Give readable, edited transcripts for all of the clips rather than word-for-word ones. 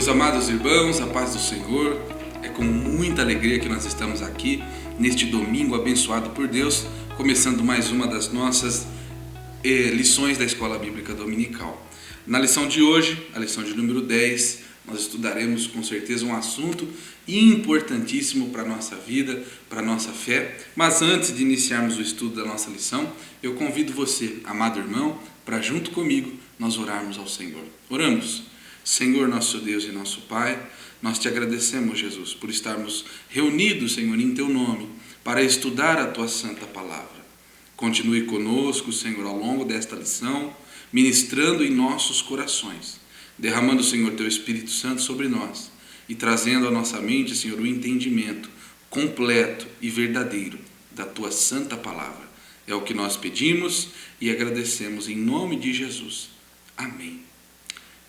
Meus amados irmãos, a paz do Senhor, é com muita alegria que nós estamos aqui neste domingo abençoado por Deus, começando mais uma das nossas lições da Escola Bíblica Dominical. Na lição de hoje, a lição de número 10, nós estudaremos com certeza um assunto importantíssimo para a nossa vida, para a nossa fé. Mas antes de iniciarmos o estudo da nossa lição, eu convido você, amado irmão, para junto comigo nós orarmos ao Senhor. Oramos. Senhor, nosso Deus e nosso Pai, nós te agradecemos, Jesus, por estarmos reunidos, Senhor, em Teu nome, para estudar a Tua Santa Palavra. Continue conosco, Senhor, ao longo desta lição, ministrando em nossos corações, derramando, Senhor, Teu Espírito Santo sobre nós e trazendo à nossa mente, Senhor, o entendimento completo e verdadeiro da Tua Santa Palavra. É o que nós pedimos e agradecemos em nome de Jesus. Amém.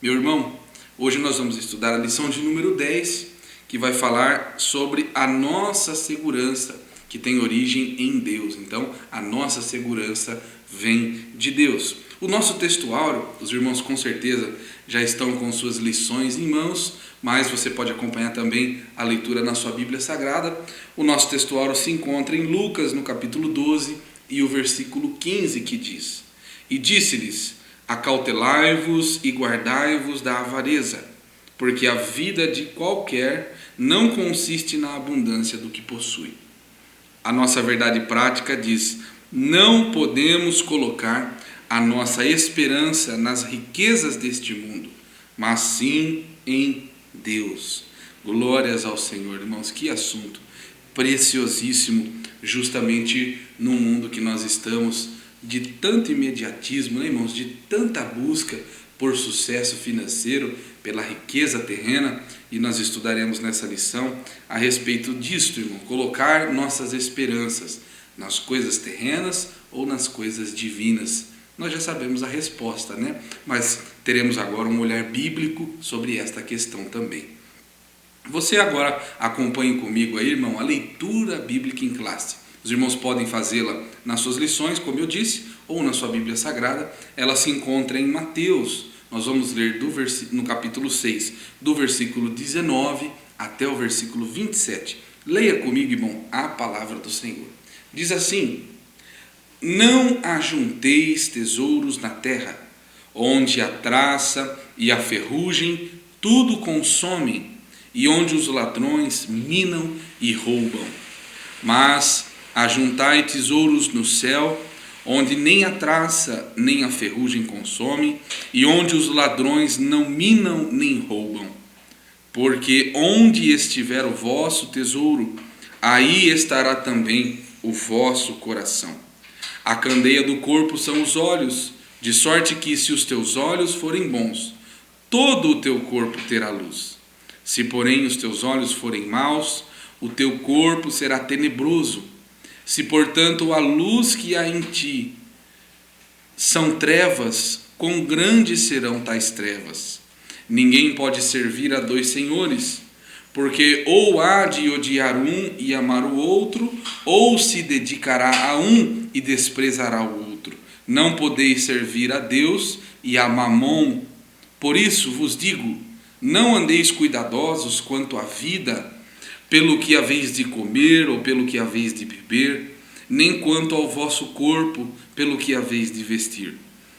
Meu irmão, hoje nós vamos estudar a lição de número 10, que vai falar sobre a nossa segurança, que tem origem em Deus. Então, a nossa segurança vem de Deus. O nosso textuário, os irmãos com certeza já estão com suas lições em mãos, mas você pode acompanhar também a leitura na sua Bíblia Sagrada. O nosso textuário se encontra em Lucas, no capítulo 12, e o versículo 15, que diz: E disse-lhes: Acautelai-vos e guardai-vos da avareza, porque a vida de qualquer não consiste na abundância do que possui. A nossa verdade prática diz: não podemos colocar a nossa esperança nas riquezas deste mundo, mas sim em Deus. Glórias ao Senhor, irmãos, que assunto preciosíssimo, justamente no mundo que nós estamos, de tanto imediatismo, né, irmãos, de tanta busca por sucesso financeiro, pela riqueza terrena, e nós estudaremos nessa lição a respeito disto, irmão, colocar nossas esperanças nas coisas terrenas ou nas coisas divinas. Nós já sabemos a resposta, né? Mas teremos agora um olhar bíblico sobre esta questão também. Você agora acompanhe comigo aí, irmão, a leitura bíblica em classe. Os irmãos podem fazê-la nas suas lições, como eu disse, ou na sua Bíblia Sagrada. Ela se encontra em Mateus. Nós vamos ler no capítulo 6, do versículo 19 até o versículo 27. Leia comigo, irmão, a palavra do Senhor. Diz assim: Não ajunteis tesouros na terra, onde a traça e a ferrugem tudo consomem, e onde os ladrões minam e roubam. Mas ajuntai tesouros no céu, onde nem a traça nem a ferrugem consomem, e onde os ladrões não minam nem roubam. Porque onde estiver o vosso tesouro, aí estará também o vosso coração. A candeia do corpo são os olhos, de sorte que, se os teus olhos forem bons, todo o teu corpo terá luz. Se, porém, os teus olhos forem maus, o teu corpo será tenebroso. Se, portanto, a luz que há em ti são trevas, quão grandes serão tais trevas? Ninguém pode servir a dois senhores, porque ou há de odiar um e amar o outro, ou se dedicará a um e desprezará o outro. Não podeis servir a Deus e a Mamom. Por isso vos digo, não andeis cuidadosos quanto à vida, pelo que haveis de comer ou pelo que haveis de beber, nem quanto ao vosso corpo, pelo que haveis de vestir.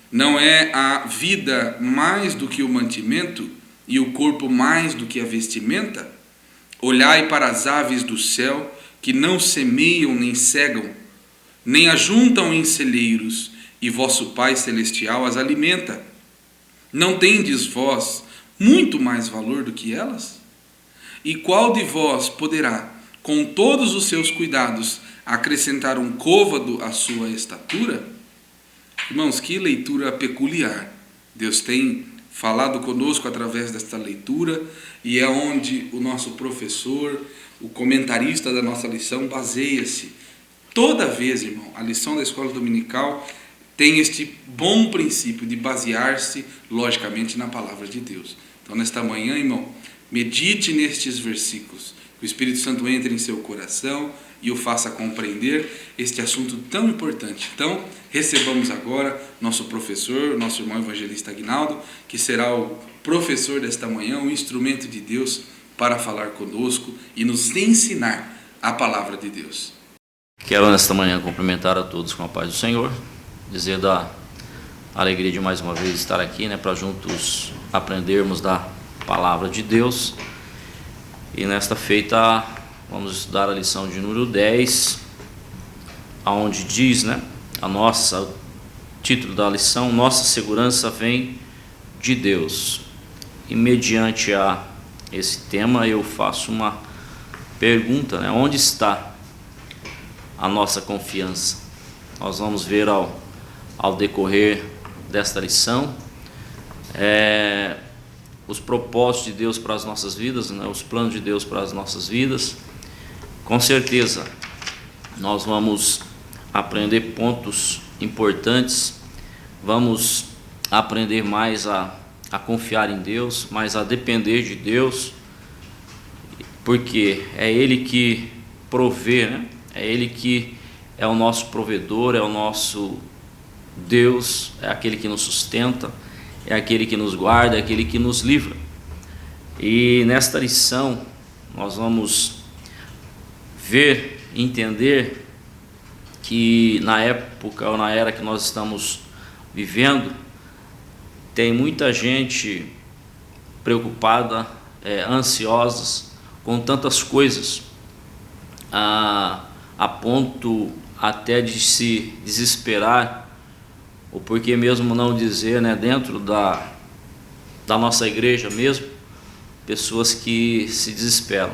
Não é a vida mais do que o mantimento, e o corpo mais do que a vestimenta? Olhai para as aves do céu, que não semeiam nem cegam, nem ajuntam em celeiros, e vosso Pai Celestial as alimenta. Não tendes vós muito mais valor do que elas? E qual de vós poderá, com todos os seus cuidados, acrescentar um côvado à sua estatura? Irmãos, que leitura peculiar. Deus tem falado conosco através desta leitura, e é onde o nosso professor, o comentarista da nossa lição, baseia-se. Toda vez, irmão, a lição da escola dominical tem este bom princípio de basear-se, logicamente, na palavra de Deus. Então, nesta manhã, irmão, medite nestes versículos. Que o Espírito Santo entre em seu coração e o faça compreender este assunto tão importante. Então, recebamos agora nosso professor, nosso irmão evangelista Aguinaldo, que será o professor desta manhã, o instrumento de Deus para falar conosco e nos ensinar a palavra de Deus. Quero nesta manhã cumprimentar a todos com a paz do Senhor, dizer da alegria de mais uma vez estar aqui, para juntos aprendermos da palavra de Deus. E nesta feita vamos estudar a lição de número 10, aonde diz, o título da lição: Nossa segurança vem de Deus. E mediante a esse tema eu faço uma pergunta, onde está a nossa confiança? Nós vamos ver ao decorrer desta lição os propósitos de Deus para as nossas vidas, os planos de Deus para as nossas vidas. Com certeza nós vamos aprender pontos importantes, vamos aprender mais a confiar em Deus, mais a depender de Deus, porque é Ele que provê, é Ele que é o nosso provedor, é o nosso Deus, é aquele que nos sustenta, é aquele que nos guarda, é aquele que nos livra. E nesta lição nós vamos ver, entender que na época ou na era que nós estamos vivendo, tem muita gente preocupada, ansiosa com tantas coisas, a ponto até de se desesperar, ou por que mesmo não dizer, dentro da nossa igreja mesmo, pessoas que se desesperam.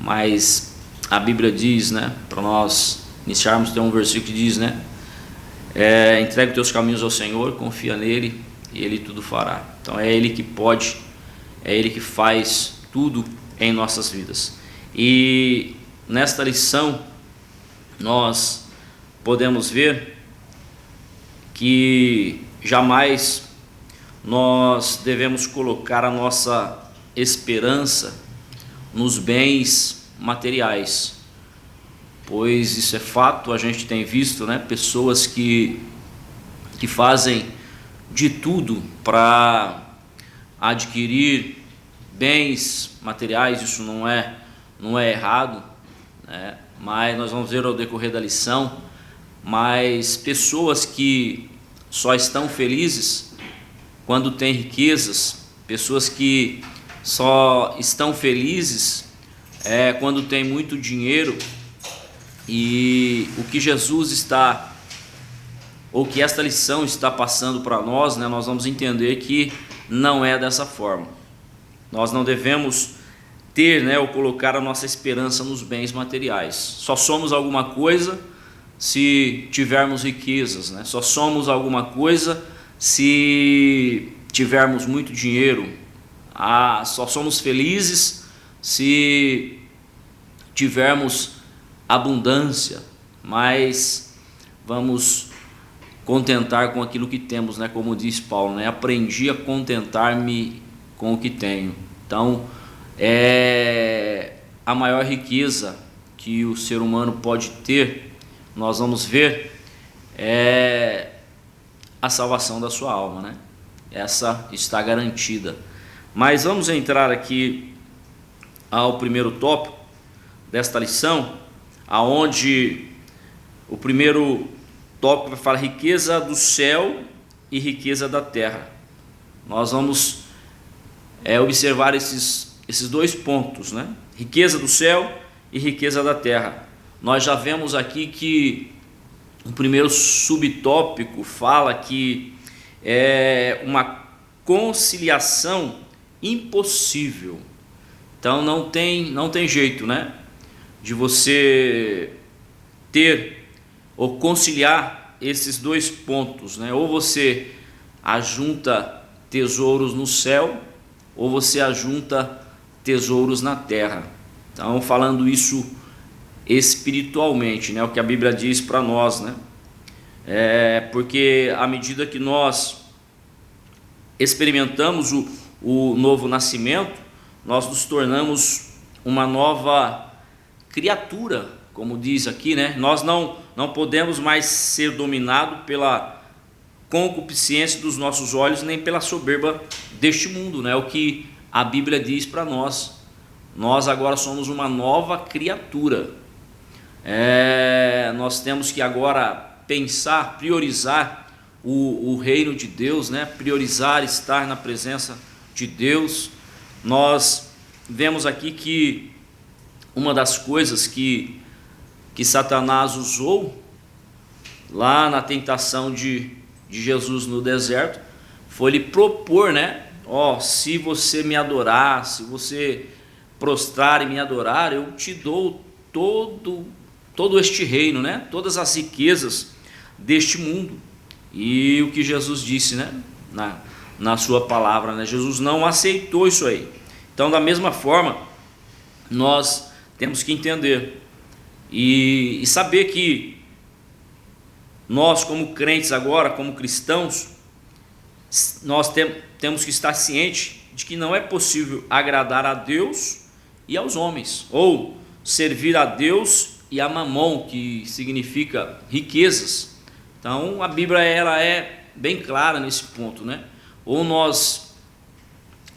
Mas a Bíblia diz, para nós iniciarmos, tem um versículo que diz, entrega os teus caminhos ao Senhor, confia nele e Ele tudo fará. Então é Ele que pode, é Ele que faz tudo em nossas vidas. E nesta lição nós podemos ver que jamais nós devemos colocar a nossa esperança nos bens materiais, pois isso é fato. A gente tem visto, pessoas que fazem de tudo para adquirir bens materiais. Isso não é errado, mas nós vamos ver ao decorrer da lição. Mas pessoas que só estão felizes quando têm riquezas, pessoas que só estão felizes quando têm muito dinheiro. E o que Jesus está, ou que esta lição está passando para nós, nós vamos entender que não é dessa forma. Nós não devemos ter, ou colocar a nossa esperança nos bens materiais. Só somos alguma coisa se tivermos riquezas, Só somos alguma coisa se tivermos muito dinheiro. Só somos felizes se tivermos abundância, mas vamos contentar com aquilo que temos, como diz Paulo, aprendi a contentar-me com o que tenho. Então, a maior riqueza que o ser humano pode ter, nós vamos ver, a salvação da sua alma, Essa está garantida. Mas vamos entrar aqui ao primeiro tópico desta lição, aonde o primeiro tópico vai falar riqueza do céu e riqueza da terra. Nós vamos observar esses dois pontos, Riqueza do céu e riqueza da terra. Nós já vemos aqui que o primeiro subtópico fala que é uma conciliação impossível. Então não tem jeito, de você ter ou conciliar esses dois pontos, Ou você ajunta tesouros no céu, ou você ajunta tesouros na terra. Então, falando isso espiritualmente, o que a Bíblia diz para nós, porque à medida que nós experimentamos o novo nascimento, nós nos tornamos uma nova criatura, como diz aqui, né? Nós não podemos mais ser dominados pela concupiscência dos nossos olhos, nem pela soberba deste mundo, né? O que a Bíblia diz para nós. Nós agora somos uma nova criatura. Nós temos que agora pensar, priorizar o reino de Deus, né? Priorizar estar na presença de Deus. Nós vemos aqui que uma das coisas que Satanás usou lá na tentação de Jesus no deserto foi lhe propor, né? Se você me adorar, se você prostrar e me adorar, eu te dou todo este reino, né? Todas as riquezas deste mundo. E o que Jesus disse, né? Na sua palavra, né? Jesus não aceitou isso aí. Então, da mesma forma, nós temos que entender e saber que nós, como crentes agora, como cristãos, nós temos que estar cientes de que não é possível agradar a Deus e aos homens, ou servir a Deus e a mamon, que significa riquezas. Então a Bíblia ela é bem clara nesse ponto, né? Ou nós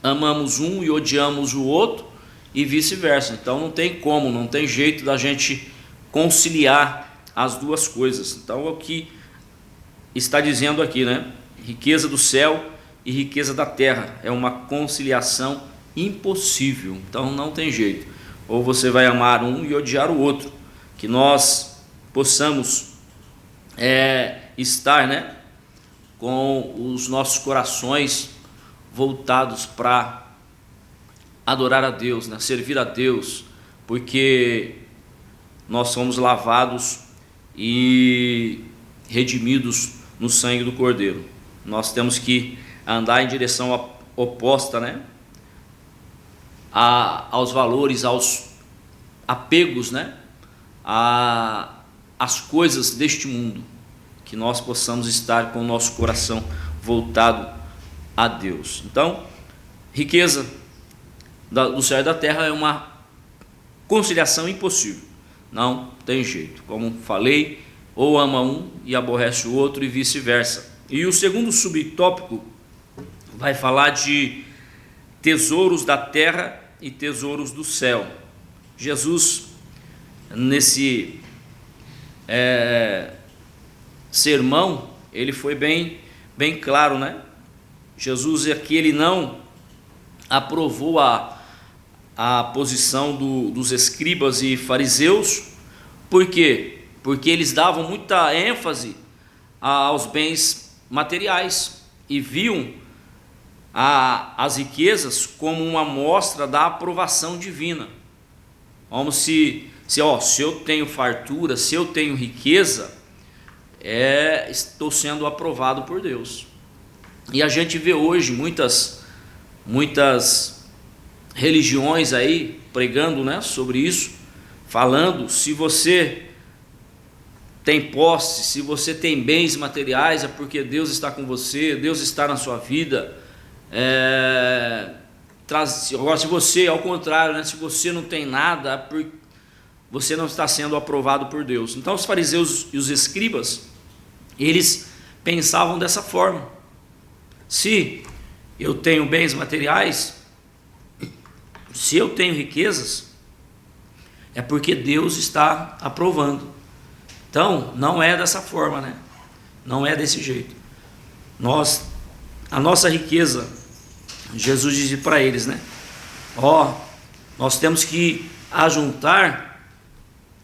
amamos um e odiamos o outro, e vice-versa. Então não tem jeito da gente conciliar as duas coisas. Então é o que está dizendo aqui, né? Riqueza do céu e riqueza da terra é uma conciliação impossível. Então não tem jeito. Ou você vai amar um e odiar o outro. Que nós possamos estar, né, com os nossos corações voltados para adorar a Deus, né, servir a Deus, porque nós somos lavados e redimidos no sangue do Cordeiro. Nós temos que andar em direção oposta, né, aos valores, aos apegos, né, às coisas deste mundo, que nós possamos estar com o nosso coração voltado a Deus. Então, riqueza do céu e da terra é uma conciliação impossível. Não tem jeito. Como falei, ou ama um e aborrece o outro e vice-versa. E o segundo subtópico vai falar de tesouros da terra e tesouros do céu. Jesus, nesse sermão, ele foi bem claro, né? Jesus aqui ele não aprovou a posição dos escribas e fariseus. Por quê? Porque eles davam muita ênfase aos bens materiais e viam as riquezas como uma mostra da aprovação divina. Como se eu tenho fartura, se eu tenho riqueza, estou sendo aprovado por Deus. E a gente vê hoje muitas religiões aí pregando, né, sobre isso, falando: se você tem posse, se você tem bens materiais, é porque Deus está com você, Deus está na sua vida. Agora, se você, ao contrário, né, se você não tem nada, você não está sendo aprovado por Deus. Então os fariseus e os escribas, eles pensavam dessa forma: se eu tenho bens materiais, se eu tenho riquezas, é porque Deus está aprovando. Então não é dessa forma, né? Não é desse jeito. A nossa riqueza, Jesus disse para eles, né? Nós temos que ajuntar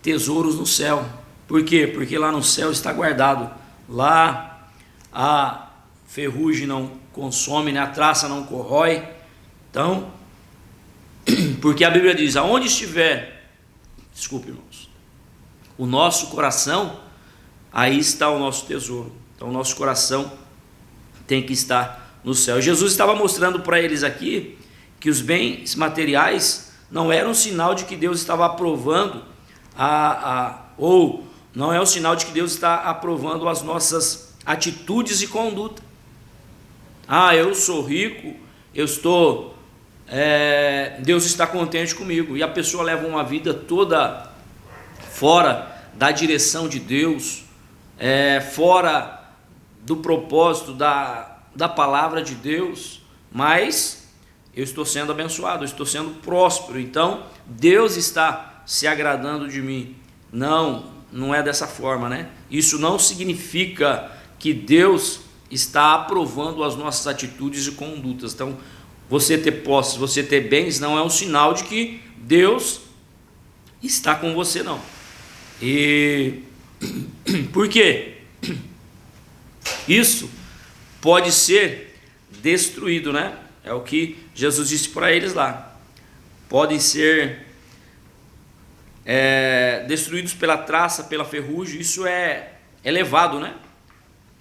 tesouros no céu. Por quê? Porque lá no céu está guardado. Lá a ferrugem não consome, né? A traça não corrói. Então, porque a Bíblia diz: aonde estiver, desculpe, irmãos, o nosso coração, aí está o nosso tesouro. Então o nosso coração tem que estar no céu. Jesus estava mostrando para eles aqui que os bens materiais não eram um sinal de que Deus estava aprovando ou não é um sinal de que Deus está aprovando as nossas atitudes e conduta. Eu sou rico, Deus está contente comigo, e a pessoa leva uma vida toda fora da direção de Deus, fora do propósito da palavra de Deus, mas eu estou sendo abençoado, eu estou sendo próspero, então Deus está se agradando de mim. Não é dessa forma, né? Isso não significa que Deus está aprovando as nossas atitudes e condutas. Então, você ter posses, você ter bens, não é um sinal de que Deus está com você, não. E por quê? Isso pode ser destruído, né? É o que Jesus disse para eles lá. Podem ser destruídos pela traça, pela ferrugem. Isso é levado, né?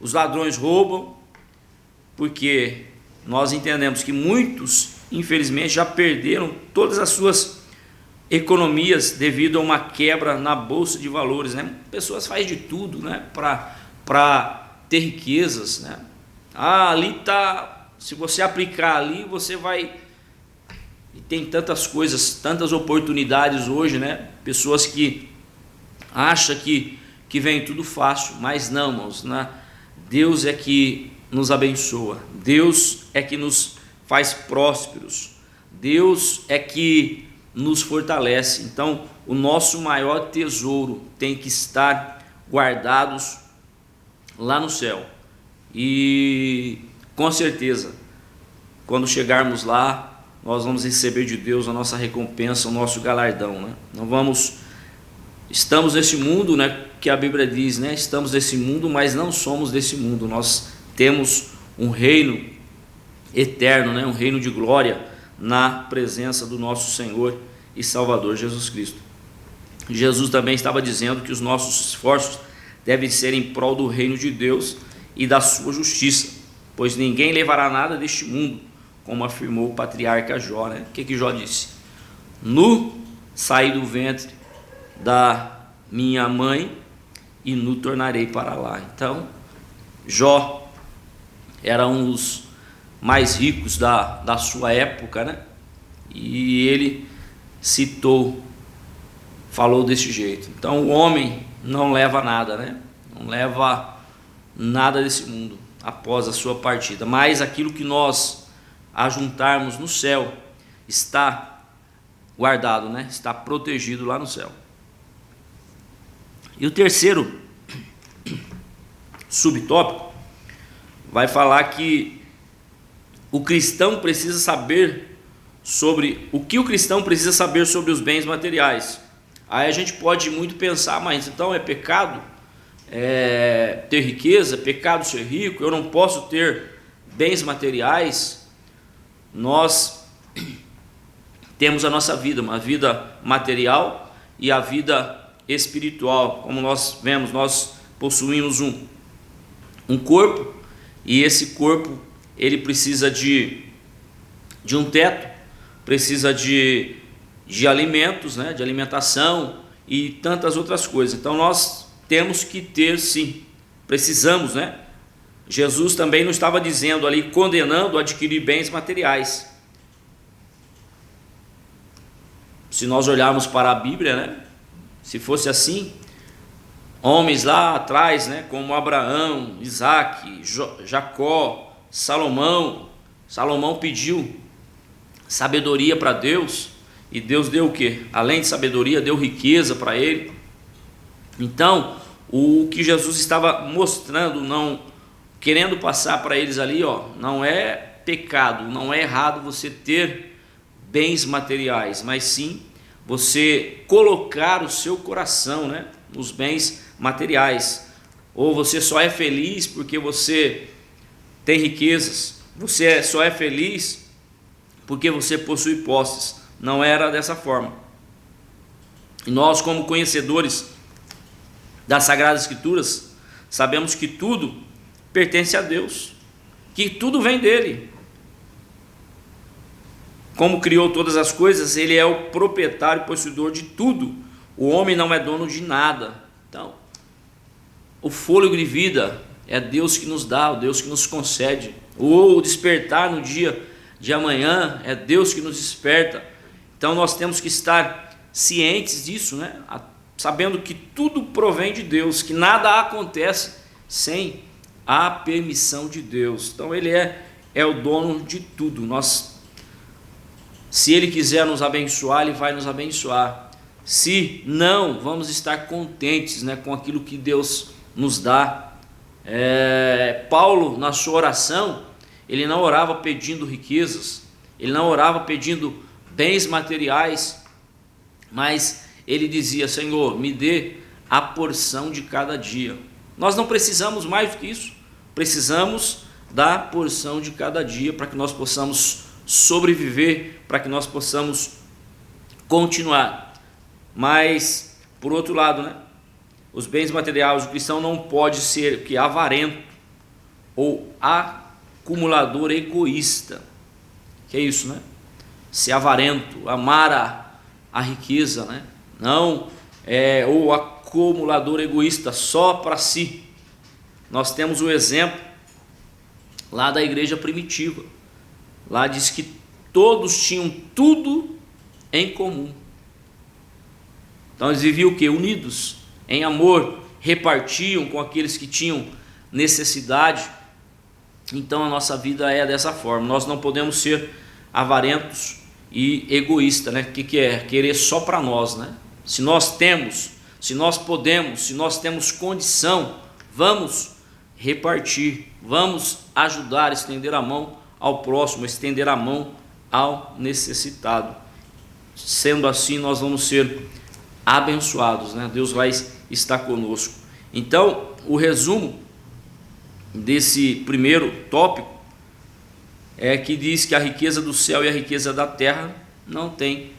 Os ladrões roubam, porque nós entendemos que muitos, infelizmente, já perderam todas as suas economias devido a uma quebra na bolsa de valores, né? Pessoas fazem de tudo, né? Para ter riquezas, né? Ali tá, se você aplicar ali, você vai. E tem tantas coisas, tantas oportunidades hoje, né? Pessoas que acham que vem tudo fácil, mas não, irmãos, né? Deus é que nos abençoa, Deus é que nos faz prósperos, Deus é que nos fortalece. Então, o nosso maior tesouro tem que estar guardados lá no céu. E com certeza, quando chegarmos lá, nós vamos receber de Deus a nossa recompensa, o nosso galardão, né? Estamos nesse mundo, né, que a Bíblia diz, né? Estamos nesse mundo, mas não somos desse mundo. Nós temos um reino eterno, né? Um reino de glória na presença do nosso Senhor e Salvador Jesus Cristo. Jesus também estava dizendo que os nossos esforços devem ser em prol do reino de Deus e da sua justiça, pois ninguém levará nada deste mundo, como afirmou o patriarca Jó, né? O que Jó disse? Nu saí do ventre da minha mãe e nu tornarei para lá. Então, Jó era um dos mais ricos da sua época, né? E ele falou desse jeito. Então, o homem não leva nada, né? Não leva nada desse mundo após a sua partida, mas aquilo que nós ajuntarmos no céu está guardado, né? Está protegido lá no céu. E o terceiro subtópico vai falar que o cristão precisa saber sobre o que o cristão precisa saber sobre os bens materiais. Aí a gente pode muito pensar, mas então é pecado ter riqueza, é pecado ser rico, eu não posso ter bens materiais. Nós temos a nossa vida, uma vida material e a vida espiritual. Como nós vemos, nós possuímos um corpo, e esse corpo ele precisa de um teto, precisa de alimentos, né, de alimentação e tantas outras coisas. Então nós temos que ter, sim, precisamos, né? Jesus também não estava dizendo ali, condenando a adquirir bens materiais. Se nós olharmos para a Bíblia, né, se fosse assim, homens lá atrás, né, como Abraão, Isaac, Jacó, Salomão pediu sabedoria para Deus, e Deus deu o quê? Além de sabedoria, deu riqueza para ele. Então, o que Jesus estava mostrando, não querendo passar para eles ali, não é pecado, não é errado você ter bens materiais, mas sim você colocar o seu coração, né, nos bens materiais. Ou você só é feliz porque você tem riquezas, você só é feliz porque você possui posses. Não era dessa forma. E nós, como conhecedores das Sagradas Escrituras, sabemos que tudo pertence a Deus, que tudo vem dele. Como criou todas as coisas, ele é o proprietário e possuidor de tudo. O homem não é dono de nada. Então, o fôlego de vida é Deus que nos dá, o Deus que nos concede. O despertar no dia de amanhã é Deus que nos desperta. Então nós temos que estar cientes disso, né? sabendo que tudo provém de Deus, que nada acontece sem a permissão de Deus. Então Ele é o dono de tudo. Se Ele quiser nos abençoar, Ele vai nos abençoar. Se não, vamos estar contentes, né, com aquilo que Deus nos dá. Paulo, na sua oração, ele não orava pedindo riquezas, ele não orava pedindo bens materiais, mas ele dizia: Senhor, me dê a porção de cada dia. Nós não precisamos mais do que isso, precisamos da porção de cada dia para que nós possamos sobreviver, para que nós possamos continuar. Mas, por outro lado, né, os bens materiais, o cristão não pode ser avarento ou acumulador egoísta. Que é isso, né? Ser avarento, amar a riqueza, né? Não ou acumulador egoísta só para si. Nós temos o exemplo lá da igreja primitiva. Lá diz que todos tinham tudo em comum. Então eles viviam o quê? Unidos, em amor, repartiam com aqueles que tinham necessidade. Então a nossa vida é dessa forma. Nós não podemos ser avarentos e egoístas, né? O que é? Querer só para nós, né? Se nós temos, se nós podemos, se nós temos condição, vamos repartir, vamos ajudar, estender a mão ao próximo, estender a mão ao necessitado. Sendo assim, nós vamos ser abençoados, né? Deus vai estar conosco. Então, o resumo desse primeiro tópico é que diz que a riqueza do céu e a riqueza da terra não tem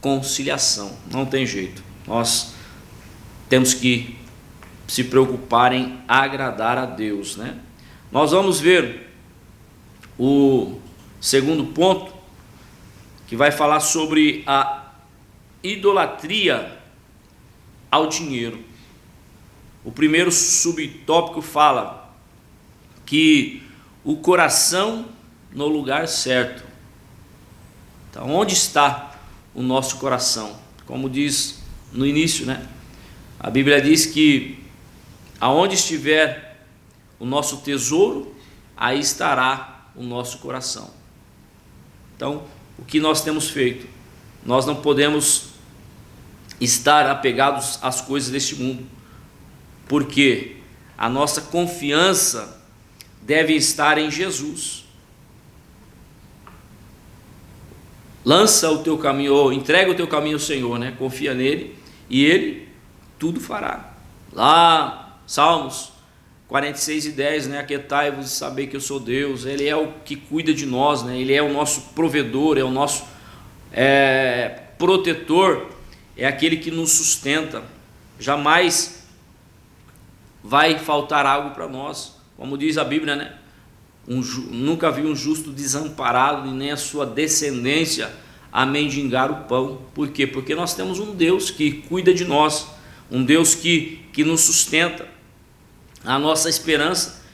conciliação, não tem jeito. Nós temos que se preocupar em agradar a Deus, né? Nós vamos ver o segundo ponto, que vai falar sobre a idolatria ao dinheiro. O primeiro subtópico fala que o coração no lugar certo. Então, onde está o nosso coração? Como diz no início, né? A Bíblia diz que aonde estiver o nosso tesouro, aí estará o nosso coração. Então, o que nós temos feito? Nós não podemos estar apegados às coisas deste mundo, porque a nossa confiança deve estar em Jesus. Lança o teu caminho, ou entrega o teu caminho ao Senhor, né? Confia nele e ele tudo fará. Lá, Salmos 46:10, né? Aquietai-vos e sabei que eu sou Deus. Ele é o que cuida de nós, né? Ele é o nosso provedor, é o nosso protetor, é aquele que nos sustenta. Jamais vai faltar algo para nós. Como diz a Bíblia, né? Nunca vi um justo desamparado, e nem a sua descendência a mendigar o pão. Por quê? Porque nós temos um Deus que cuida de nós, um Deus que nos sustenta. A nossa esperança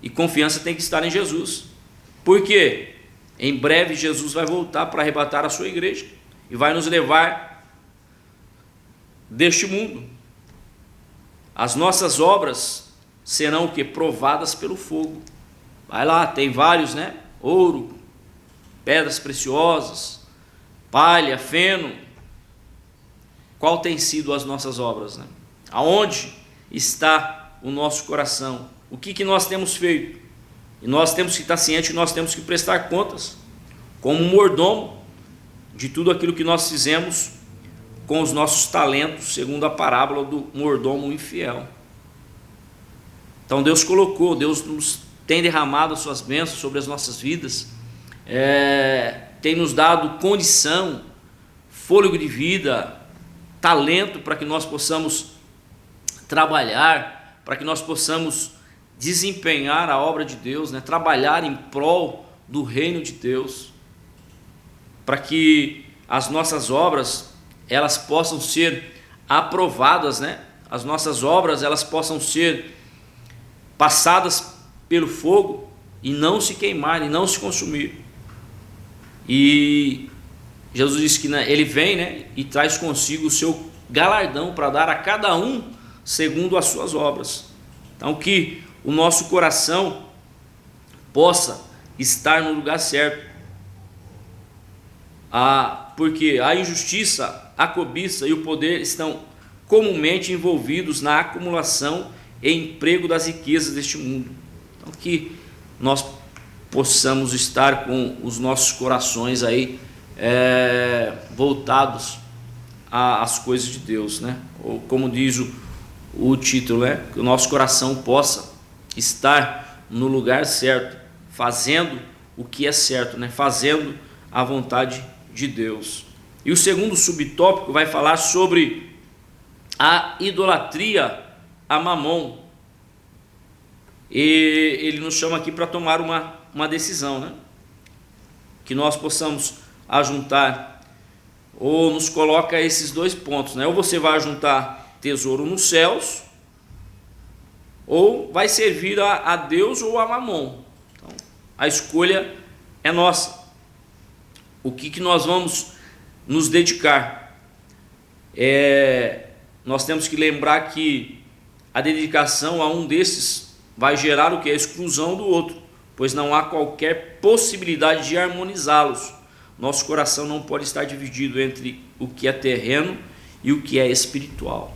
e confiança tem que estar em Jesus. Por quê? Em breve Jesus vai voltar para arrebatar a sua igreja e vai nos levar deste mundo. As nossas obras serão o quê? Provadas pelo fogo. Vai lá, tem vários, né? Ouro, pedras preciosas, palha, feno. Qual tem sido as nossas obras, né? Aonde está o nosso coração? O que nós temos feito? E nós temos que estar cientes, nós temos que prestar contas como um mordomo de tudo aquilo que nós fizemos com os nossos talentos, segundo a parábola do mordomo infiel. Então Deus colocou, Deus nos tem derramado as suas bênçãos sobre as nossas vidas, tem nos dado condição, fôlego de vida, talento para que nós possamos trabalhar, para que nós possamos desempenhar a obra de Deus, né? Trabalhar em prol do reino de Deus, para que as nossas obras elas possam ser aprovadas, né? As nossas obras elas possam ser passadas pelo fogo e não se queimar e não se consumir. E Jesus disse que, né, ele vem, né, e traz consigo o seu galardão para dar a cada um segundo as suas obras. Então, que o nosso coração possa estar no lugar certo, porque a injustiça, a cobiça e o poder estão comumente envolvidos na acumulação e emprego das riquezas deste mundo. Então, que nós possamos estar com os nossos corações aí voltados às coisas de Deus, né? Ou como diz o título, né? Que o nosso coração possa estar no lugar certo, fazendo o que é certo, né? Fazendo a vontade de Deus. E o segundo subtópico vai falar sobre a idolatria a Mamon. E ele nos chama aqui para tomar uma decisão, né? Que nós possamos ajuntar, ou nos coloca esses dois pontos, né? Ou você vai ajuntar tesouro nos céus, ou vai servir a Deus ou a Mamon. Então, a escolha é nossa. O que nós vamos nos dedicar? Nós temos que lembrar que a dedicação a um desses vai gerar o que? A exclusão do outro, pois não há qualquer possibilidade de harmonizá-los. Nosso coração não pode estar dividido entre o que é terreno e o que é espiritual.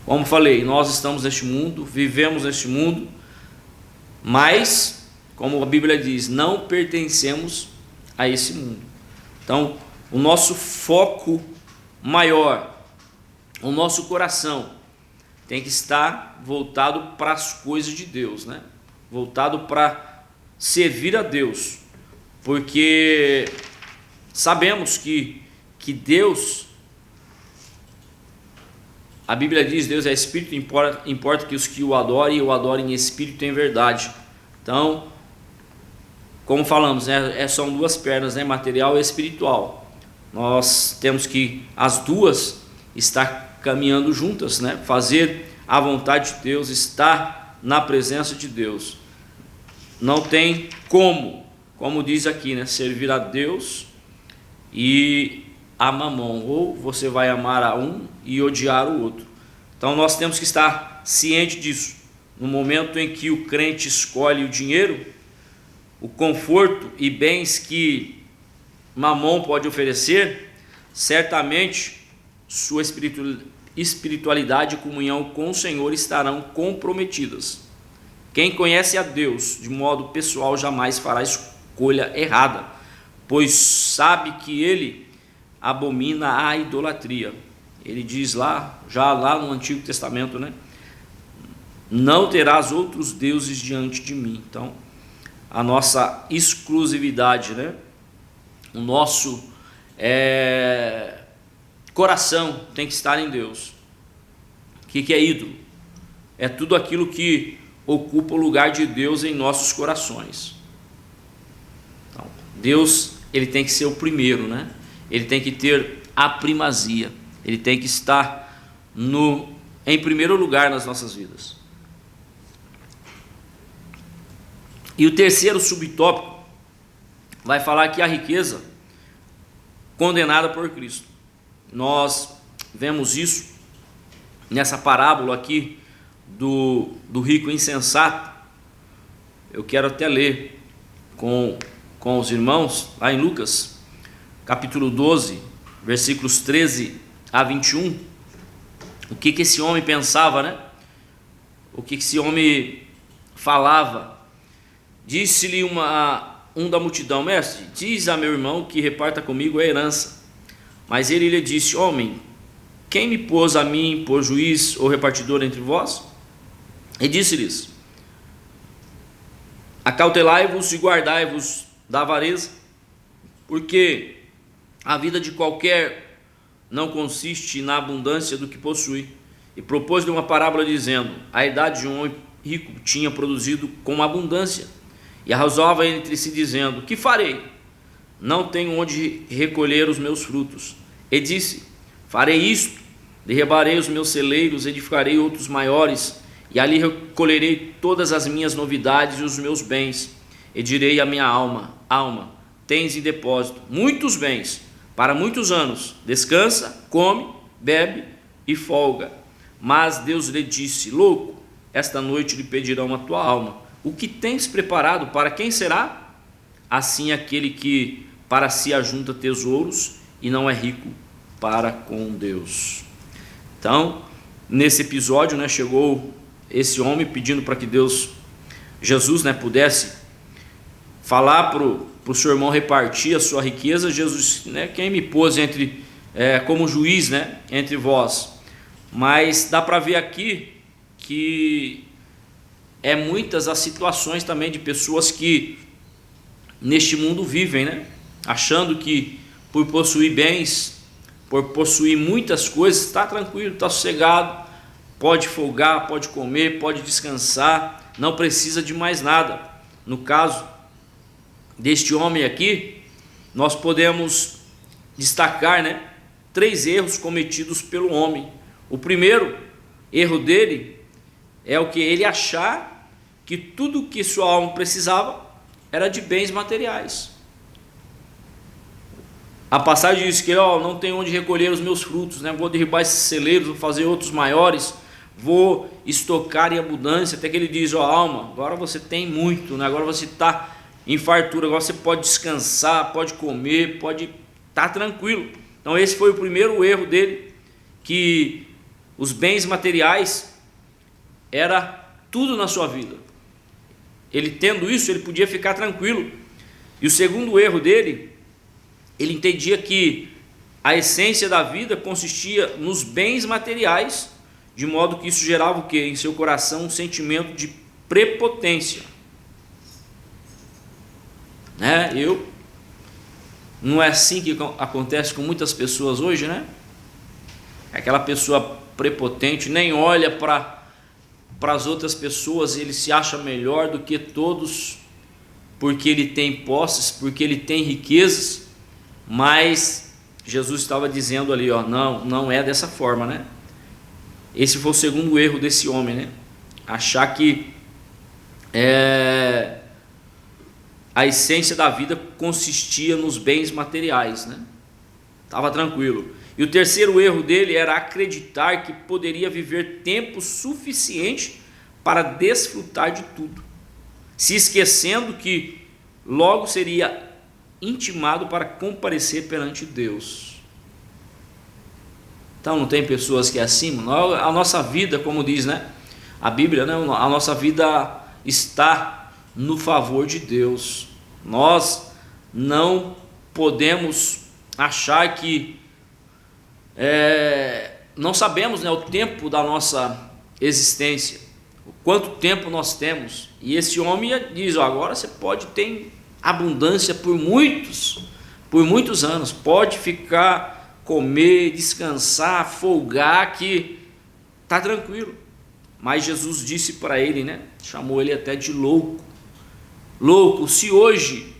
Como falei, nós estamos neste mundo, vivemos neste mundo, mas, como a Bíblia diz, não pertencemos a esse mundo. Então, o nosso foco maior, o nosso coração tem que estar voltado para as coisas de Deus, né? Voltado para servir a Deus, porque sabemos que Deus, a Bíblia diz, Deus é Espírito, importa que os que o adorem em Espírito e em verdade. Então, como falamos, né, são duas pernas, né, material e espiritual. Nós temos que as duas estar caminhando juntas, né, fazer a vontade de Deus, estar na presença de Deus. Não tem como diz aqui, né, servir a Deus e a Mamon, ou você vai amar a um e odiar o outro. Então nós temos que estar ciente disso. No momento em que o crente escolhe o dinheiro, o conforto e bens que Mamon pode oferecer, certamente sua espiritualidade e comunhão com o Senhor estarão comprometidas. Quem conhece a Deus de modo pessoal jamais fará escolha errada, pois sabe que Ele abomina a idolatria. Ele diz lá no Antigo Testamento, né? Não terás outros deuses diante de mim. Então, a nossa exclusividade, né? O nosso coração tem que estar em Deus. O que é ídolo? É tudo aquilo que ocupa o lugar de Deus em nossos corações. Então, Deus, ele tem que ser o primeiro, né? Ele tem que ter a primazia. Ele tem que estar em primeiro lugar nas nossas vidas. E o terceiro subtópico vai falar que a riqueza condenada por Cristo. Nós vemos isso nessa parábola aqui do rico insensato. Eu quero até ler com os irmãos, lá em Lucas, capítulo 12, versículos 13 a 21, o que esse homem pensava, né? O que esse homem falava. Disse-lhe um da multidão: mestre, diz a meu irmão que reparta comigo a herança. Mas ele lhe disse: homem, quem me pôs a mim por juiz ou repartidor entre vós? E disse-lhes: acautelai-vos e guardai-vos da avareza, porque a vida de qualquer não consiste na abundância do que possui. E propôs-lhe uma parábola dizendo: a idade de um homem rico tinha produzido com abundância, e arrasava entre si dizendo: que farei? Não tenho onde recolher os meus frutos. E disse: farei isto, derribarei os meus celeiros, edificarei outros maiores, e ali recolherei todas as minhas novidades e os meus bens. E direi à minha alma: alma, tens em depósito muitos bens, para muitos anos, descansa, come, bebe e folga. Mas Deus lhe disse: louco, esta noite lhe pedirão a tua alma. O que tens preparado, para quem será? Assim aquele que para si ajunta tesouros e não é rico para com Deus. Então, nesse episódio, né, chegou esse homem pedindo para que Jesus, né, pudesse falar para o seu irmão repartir a sua riqueza. Jesus, né, quem me pôs como juiz, né, entre vós. Mas dá para ver aqui que muitas as situações também de pessoas que neste mundo vivem, né, achando que por possuir bens, por possuir muitas coisas, está tranquilo, está sossegado, pode folgar, pode comer, pode descansar, não precisa de mais nada. No caso deste homem aqui, nós podemos destacar, né, 3 erros cometidos pelo homem. O primeiro erro dele é o que ele achar que tudo que sua alma precisava era de bens materiais. A passagem diz que não tenho onde recolher os meus frutos, né? Vou derribar esses celeiros, vou fazer outros maiores, vou estocar em abundância, até que ele diz: alma, agora você tem muito, né? Agora você está em fartura, agora você pode descansar, pode comer, pode estar tranquilo. Então esse foi o primeiro erro dele, que os bens materiais era tudo na sua vida. Ele tendo isso, ele podia ficar tranquilo. E o segundo erro dele, ele entendia que a essência da vida consistia nos bens materiais, de modo que isso gerava o quê? Em seu coração um sentimento de prepotência. Né? Não é assim que acontece com muitas pessoas hoje, né? Aquela pessoa prepotente, nem olha para as outras pessoas, ele se acha melhor do que todos, porque ele tem posses, porque ele tem riquezas. Mas Jesus estava dizendo ali, não é dessa forma, né? Esse foi o segundo erro desse homem, né? Achar que a essência da vida consistia nos bens materiais, né? Estava tranquilo. E o terceiro erro dele era acreditar que poderia viver tempo suficiente para desfrutar de tudo, se esquecendo que logo seria intimado para comparecer perante Deus. Então não tem pessoas que é assim? A nossa vida, como diz, né, a Bíblia, né, a nossa vida está no favor de Deus. Nós não podemos achar que não sabemos, né, o tempo da nossa existência, o quanto tempo nós temos. E esse homem diz: agora você pode ter abundância por muitos anos, pode ficar, comer, descansar, folgar, que está tranquilo. Mas Jesus disse para ele, né, chamou ele até de louco. Louco, se hoje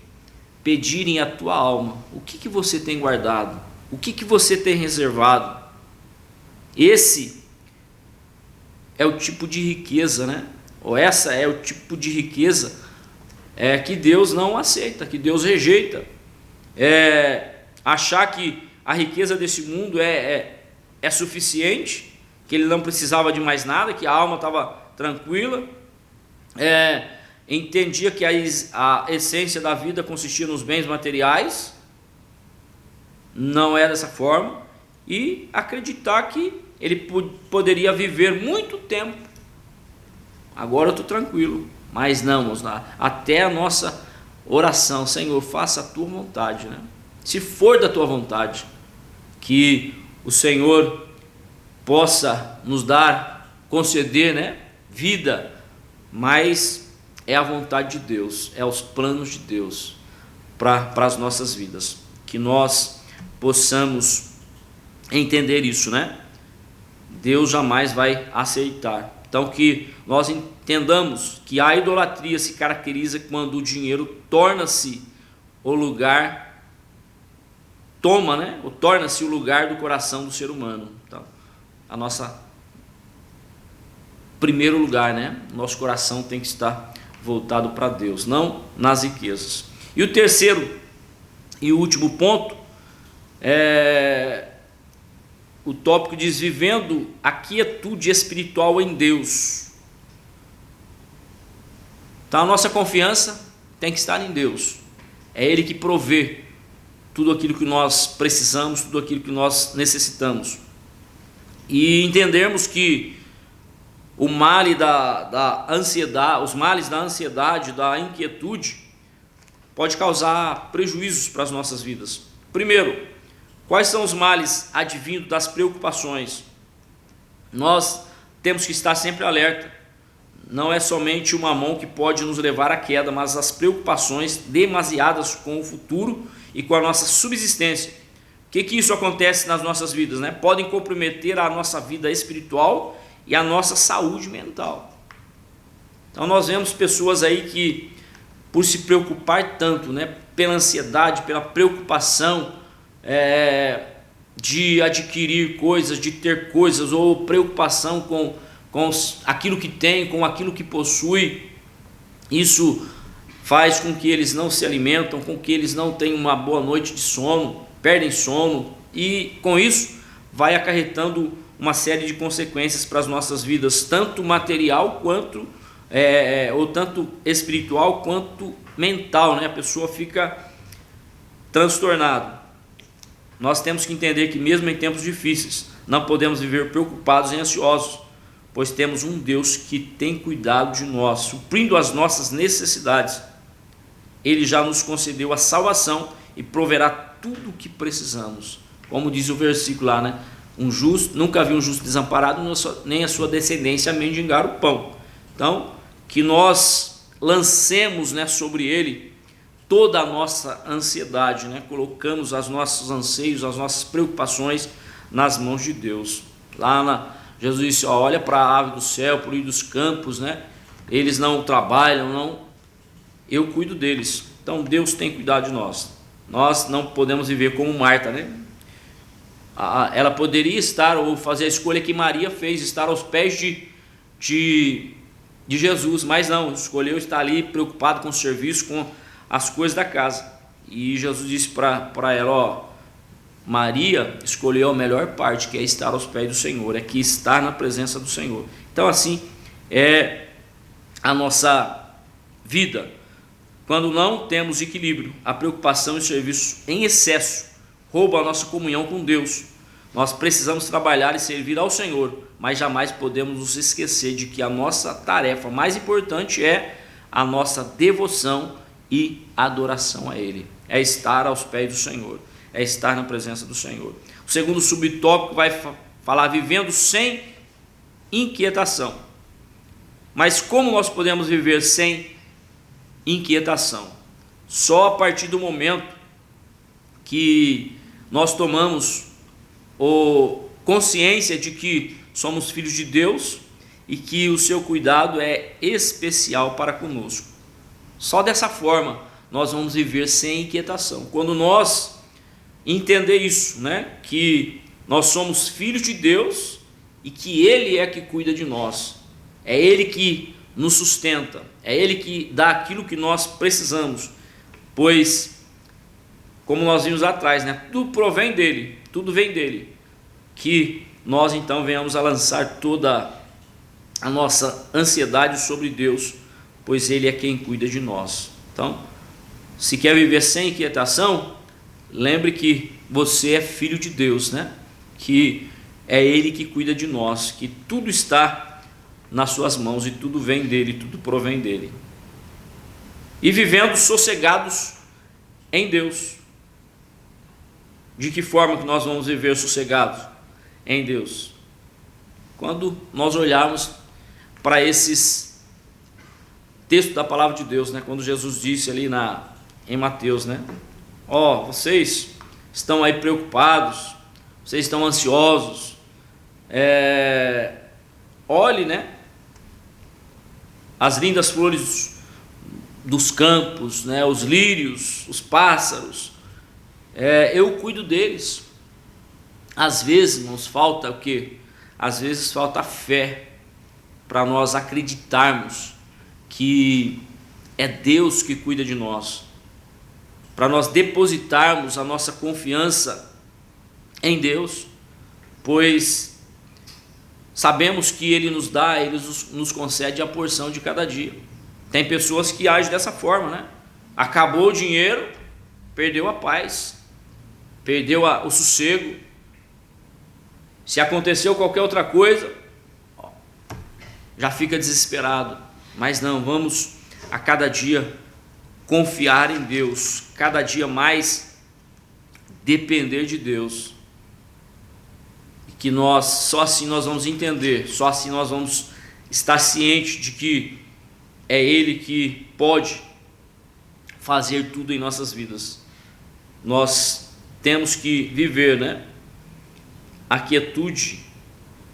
pedirem a tua alma, o que você tem guardado? O que você tem reservado? Esse é o tipo de riqueza, né? Ou essa é o tipo de riqueza que Deus não aceita, que Deus rejeita. Achar que a riqueza desse mundo é suficiente, que ele não precisava de mais nada, que a alma estava tranquila, entendia que a essência da vida consistia nos bens materiais. Não é dessa forma, e acreditar que ele poderia viver muito tempo. Agora eu estou tranquilo. Mas não, vamos lá, até a nossa oração: Senhor, faça a tua vontade, né? Se for da tua vontade, que o Senhor possa nos dar, conceder, né, vida, mas é a vontade de Deus, é os planos de Deus para as nossas vidas, que nós possamos entender isso, né? Deus jamais vai aceitar. Então, que nós entendamos que a idolatria se caracteriza quando o dinheiro torna-se o lugar, torna-se o lugar do coração do ser humano. Então, a nossa primeiro lugar, né? Nosso coração tem que estar voltado para Deus, não nas riquezas. E o terceiro e último ponto O tópico diz: vivendo a quietude espiritual em Deus. Então a nossa confiança tem que estar em Deus. É Ele que provê tudo aquilo que nós precisamos, tudo aquilo que nós necessitamos. E entendermos que o mal da ansiedade, os males da ansiedade, da inquietude, pode causar prejuízos para as nossas vidas. Primeiro, quais são os males advindos das preocupações? Nós temos que estar sempre alerta. Não é somente o mamão que pode nos levar à queda, mas as preocupações demasiadas com o futuro e com a nossa subsistência. O que isso acontece nas nossas vidas, né? Podem comprometer a nossa vida espiritual e a nossa saúde mental. Então nós vemos pessoas aí que, por se preocupar tanto, né, pela ansiedade, pela preocupação de adquirir coisas, de ter coisas, ou preocupação com aquilo que tem, com aquilo que possui, isso faz com que eles não se alimentam, com que eles não tenham uma boa noite de sono, perdem sono, e com isso vai acarretando uma série de consequências para as nossas vidas, tanto material quanto ou tanto espiritual quanto mental, né? A pessoa fica transtornada. Nós temos que entender que mesmo em tempos difíceis não podemos viver preocupados e ansiosos, pois temos um Deus que tem cuidado de nós, suprindo as nossas necessidades. Ele já nos concedeu a salvação e proverá tudo o que precisamos. Como diz o versículo lá, né? Um justo, nunca vi um justo desamparado, nem a sua descendência mendigar o pão. Então, que nós lancemos, né, sobre ele toda a nossa ansiedade, né? Colocamos os nossos anseios, as nossas preocupações nas mãos de Deus. Jesus disse: olha para a ave do céu, para o lírio dos campos, né? Eles não trabalham, eu cuido deles. Então Deus tem cuidado de nós. Nós não podemos viver como Marta, né? Ela poderia estar, ou fazer a escolha que Maria fez, estar aos pés de Jesus, mas não, escolheu estar ali preocupado com o serviço, com as coisas da casa. E Jesus disse para ela: Maria escolheu a melhor parte, que é estar aos pés do Senhor, é que estar na presença do Senhor. Então assim é a nossa vida. Quando não temos equilíbrio, a preocupação e o serviço em excesso roubam a nossa comunhão com Deus. Nós precisamos trabalhar e servir ao Senhor, mas jamais podemos nos esquecer de que a nossa tarefa mais importante é a nossa devoção e adoração a Ele. É estar aos pés do Senhor, é estar na presença do Senhor. O segundo subtópico vai falar vivendo sem inquietação. Mas como nós podemos viver sem inquietação? Só a partir do momento que nós tomamos consciência de que somos filhos de Deus e que o seu cuidado é especial para conosco. Só dessa forma nós vamos viver sem inquietação. Quando nós entender isso, né, que nós somos filhos de Deus e que Ele é que cuida de nós, é Ele que nos sustenta, é Ele que dá aquilo que nós precisamos, pois, como nós vimos atrás, né, tudo provém dEle, tudo vem dEle, que nós então venhamos a lançar toda a nossa ansiedade sobre Deus, pois Ele é quem cuida de nós. Então, se quer viver sem inquietação, lembre que você é filho de Deus, né? Que é Ele que cuida de nós, que tudo está nas suas mãos e tudo vem dEle, tudo provém dEle. E vivendo sossegados em Deus. De que forma que nós vamos viver sossegados em Deus? Quando nós olharmos para esses textos da palavra de Deus, né? Quando Jesus disse ali em Mateus, né? Vocês estão aí preocupados, vocês estão ansiosos, olhe, né, as lindas flores dos campos, né, os lírios, os pássaros, eu cuido deles. Às vezes nos falta o quê? Às vezes falta fé para nós acreditarmos que é Deus que cuida de nós, para nós depositarmos a nossa confiança em Deus, pois sabemos que Ele nos dá, Ele nos concede a porção de cada dia. Tem pessoas que agem dessa forma, né? Acabou o dinheiro, perdeu a paz, perdeu o sossego. Se aconteceu qualquer outra coisa, já fica desesperado. Mas não, vamos a cada dia confiar em Deus, cada dia mais depender de Deus. Que só assim nós vamos entender, só assim nós vamos estar cientes de que é Ele que pode fazer tudo em nossas vidas. Nós temos que viver, né, a quietude.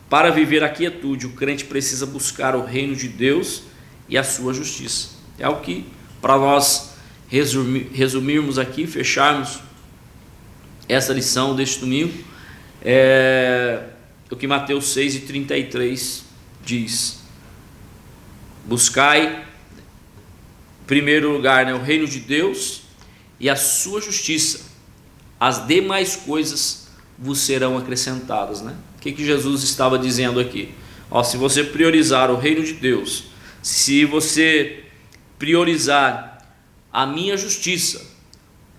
Para viver a quietude, o crente precisa buscar o reino de Deus e a sua justiça. É o que, para nós resumirmos aqui, fecharmos essa lição deste domingo, o que Mateus 6:33 diz: buscai em primeiro lugar, né, o reino de Deus e a sua justiça, as demais coisas vos serão acrescentadas, né? O que Jesus estava dizendo aqui? Se você priorizar o reino de Deus, se você priorizar a minha justiça,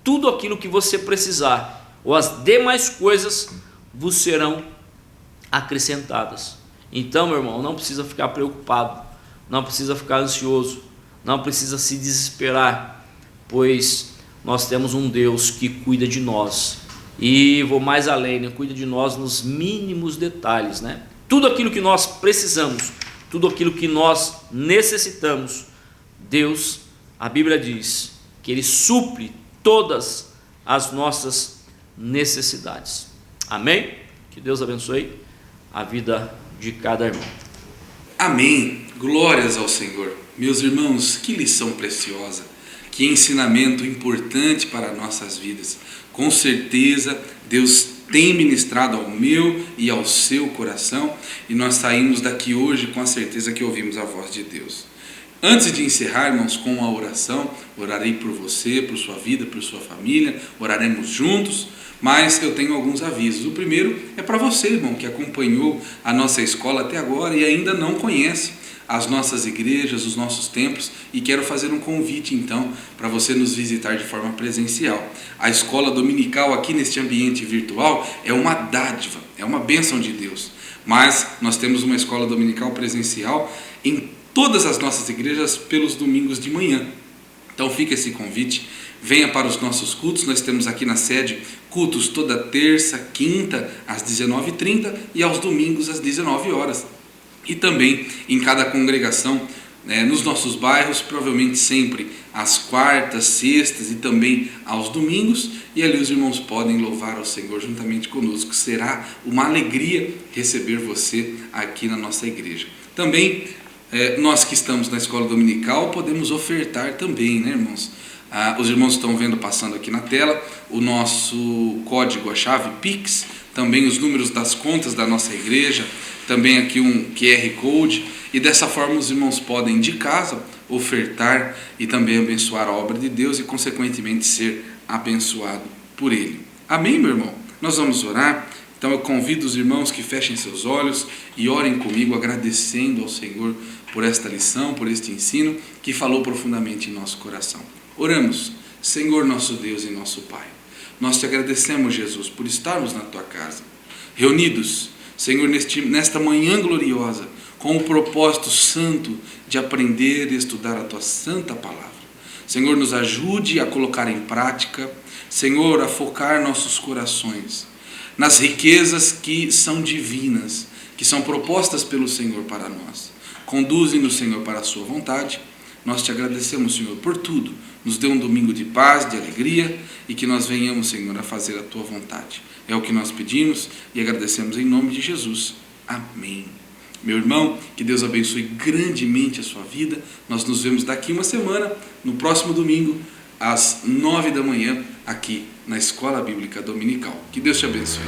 tudo aquilo que você precisar, ou as demais coisas vos serão acrescentadas. Então, meu irmão, não precisa ficar preocupado, não precisa ficar ansioso, não precisa se desesperar, pois nós temos um Deus que cuida de nós. E vou mais além, né? Cuida de nós nos mínimos detalhes, né? Tudo aquilo que nós precisamos, tudo aquilo que nós necessitamos, Deus, a Bíblia diz que Ele supre todas as nossas necessidades. Amém? Que Deus abençoe a vida de cada irmão. Amém. Glórias ao Senhor. Meus irmãos, que lição preciosa, que ensinamento importante para nossas vidas. Com certeza Deus tem ministrado ao meu e ao seu coração, e nós saímos daqui hoje com a certeza que ouvimos a voz de Deus. Antes de encerrar, irmãos, com a oração, orarei por você, por sua vida, por sua família, oraremos juntos, mas eu tenho alguns avisos. O primeiro é para você, irmão, que acompanhou a nossa escola até agora e ainda não conhece as nossas igrejas, os nossos templos, e quero fazer um convite então para você nos visitar de forma presencial. A escola dominical aqui neste ambiente virtual é uma dádiva, é uma bênção de Deus, mas nós temos uma escola dominical presencial em todas as nossas igrejas pelos domingos de manhã. Então fica esse convite, venha para os nossos cultos. Nós temos aqui na sede cultos toda terça, quinta às 19h30 e aos domingos às 19 horas. E também em cada congregação, nos nossos bairros, provavelmente sempre às quartas, sextas e também aos domingos, e ali os irmãos podem louvar ao Senhor juntamente conosco. Será uma alegria receber você aqui na nossa igreja. Também nós que estamos na escola dominical podemos ofertar também, né, irmãos? Os irmãos estão vendo passando aqui na tela o nosso código, a chave Pix, também os números das contas da nossa igreja, também aqui um QR Code, e dessa forma os irmãos podem de casa ofertar e também abençoar a obra de Deus e consequentemente ser abençoado por Ele. Amém, meu irmão? Nós vamos orar. Então eu convido os irmãos que fechem seus olhos e orem comigo, agradecendo ao Senhor por esta lição, por este ensino que falou profundamente em nosso coração. Oramos. Senhor nosso Deus e nosso Pai, nós te agradecemos, Jesus, por estarmos na tua casa, reunidos, Senhor, nesta manhã gloriosa, com o propósito santo de aprender e estudar a tua santa palavra. Senhor, nos ajude a colocar em prática, Senhor, a focar nossos corações nas riquezas que são divinas, que são propostas pelo Senhor para nós. Conduze-nos, Senhor, para a sua vontade. Nós te agradecemos, Senhor, por tudo. Nos dê um domingo de paz, de alegria, e que nós venhamos, Senhor, a fazer a tua vontade. É o que nós pedimos e agradecemos em nome de Jesus. Amém. Meu irmão, que Deus abençoe grandemente a sua vida. Nós nos vemos daqui uma semana, no próximo domingo, às 9 da manhã, aqui na Escola Bíblica Dominical. Que Deus te abençoe.